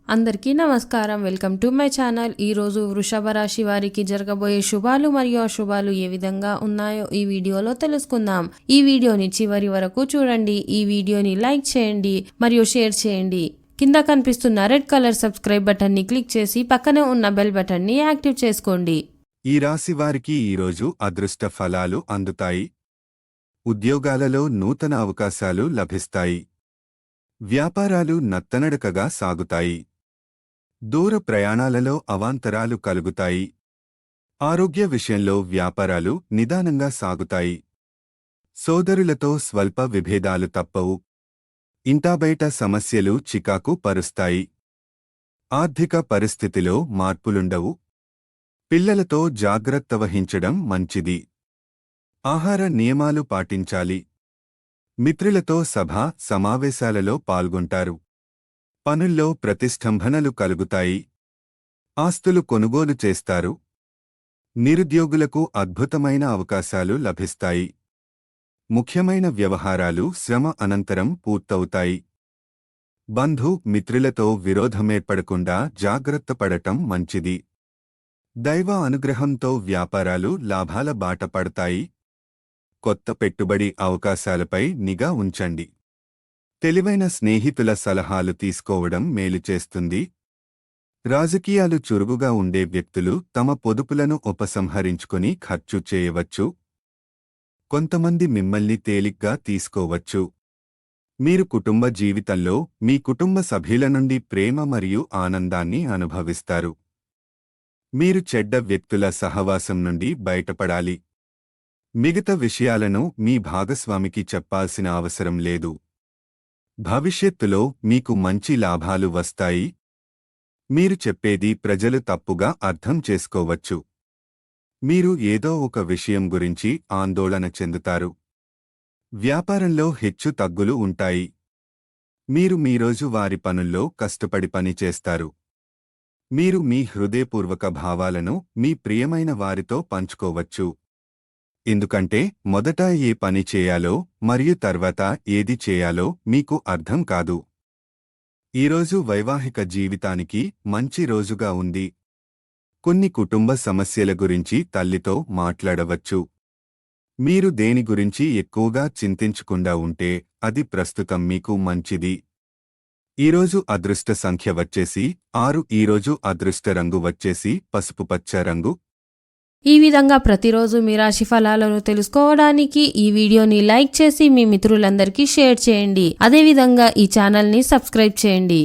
అందరికీ నమస్కారం. Welcome to my channel. ఈరోజు వృషభ రాశి వారికి జరగబోయే శుభాలు మరియు అశుభాలు ఏ విధంగా ఉన్నాయో ఈ వీడియోలో తెలుసుకుందాం. ఈ వీడియోని చివరి వరకు చూడండి. ఈ వీడియోని లైక్ చేయండి మరియు షేర్ చేయండి. కింద కనిపిస్తున్న రెడ్ కలర్ సబ్స్క్రైబ్ బటన్ ని క్లిక్ చేసి పక్కనే ఉన్న బెల్ బటన్ ని యాక్టివ్ చేసుకోండి. ఈ రాశి వారికి ఈరోజు అదృష్ట ఫలాలు అందుతాయి. ఉద్యోగాలలో నూతన అవకాశాలు లభిస్తాయి. వ్యాపారాలు నత్తనడకగా సాగుతాయి. దూర ప్రయాణాలలో అవాంతరాలు కలుగుతాయి. ఆరోగ్య విషయంలో వ్యాపారాలు నిదానంగా సాగుతాయి. సోదరులతో స్వల్ప విభేదాలు తప్పవు. ఇంటాబయట సమస్యలు చికాకు పరుస్తాయి. ఆర్థిక పరిస్థితిలో మార్పులుండవు. పిల్లలతో జాగ్రత్త వహించడం మంచిది. ఆహార నియమాలు పాటించాలి. మిత్రులతో సభ సమావేశాలలో పాల్గొంటారు. పనుల్లో ప్రతిష్టంభనలు కలుగుతాయి. ఆస్తులు కొనుగోలు చేస్తారు. నిరుద్యోగులకు అద్భుతమైన అవకాశాలు లభిస్తాయి. ముఖ్యమైన వ్యవహారాలు శ్రమ అనంతరం పూర్తవుతాయి. బంధు మిత్రులతో విరోధమేర్పడకుండా జాగ్రత్త పడటం మంచిది. దైవ అనుగ్రహంతో వ్యాపారాలు లాభాల బాట పడతాయి. కొత్త పెట్టుబడి అవకాశాలపై నిఘా ఉంచండి. తెలివైన స్నేహితుల సలహాలు తీసుకోవడం మేలు చేస్తుంది. రాజకీయాలు చురుకుగా ఉండే వ్యక్తులు తమ పొదుపులను ఉపసంహరించుకుని ఖర్చు చేయవచ్చు. కొంతమంది మిమ్మల్ని తేలిగ్గా తీసుకోవచ్చు. మీరు కుటుంబ జీవితంలో మీ కుటుంబ సభ్యుల నుండి ప్రేమ మరియు ఆనందాన్ని అనుభవిస్తారు. మీరు చెడ్డ వ్యక్తుల సహవాసం నుండి బయటపడాలి. మిగతా విషయాలను మీ భాగస్వామికి చెప్పాల్సిన అవసరం లేదు. భవిష్యత్తులో మీకు మంచి లాభాలు వస్తాయి. మీరు చెప్పేది ప్రజలు తప్పుగా అర్థం చేసుకోవచ్చు. మీరు ఏదో ఒక విషయం గురించి ఆందోళన చెందుతారు. వ్యాపారంలో హెచ్చు తగ్గులు ఉంటాయి. మీరు మీ రోజువారీ పనుల్లో కష్టపడి పనిచేస్తారు. మీరు మీ హృదయపూర్వక భావాలను మీ ప్రియమైన వారితో పంచుకోవచ్చు. ఎందుకంటే మొదట ఏ పని చేయాలో మరియు తర్వాత ఏది చేయాలో మీకు అర్థం కాదు. ఈరోజు వైవాహిక జీవితానికి మంచి రోజుగా ఉంది. కొన్ని కుటుంబ సమస్యల గురించి తల్లితో మాట్లాడవచ్చు. మీరు దేని గురించి ఎక్కువగా చింతించకుండా ఉంటే అది ప్రస్తుతం మీకు మంచిది. ఈరోజు అదృష్ట సంఖ్య వచ్చేసి 6. ఈరోజు అదృష్ట రంగు వచ్చేసి పసుపుపచ్చ రంగు. ఈ విధంగా ప్రతిరోజు మీ రాశి ఫలాలను తెలుసుకోవడానికి ఈ వీడియోని లైక్ చేసి మీ మిత్రులందరికీ షేర్ చేయండి. అదేవిధంగా ఈ ఛానల్ని సబ్స్క్రైబ్ చేయండి.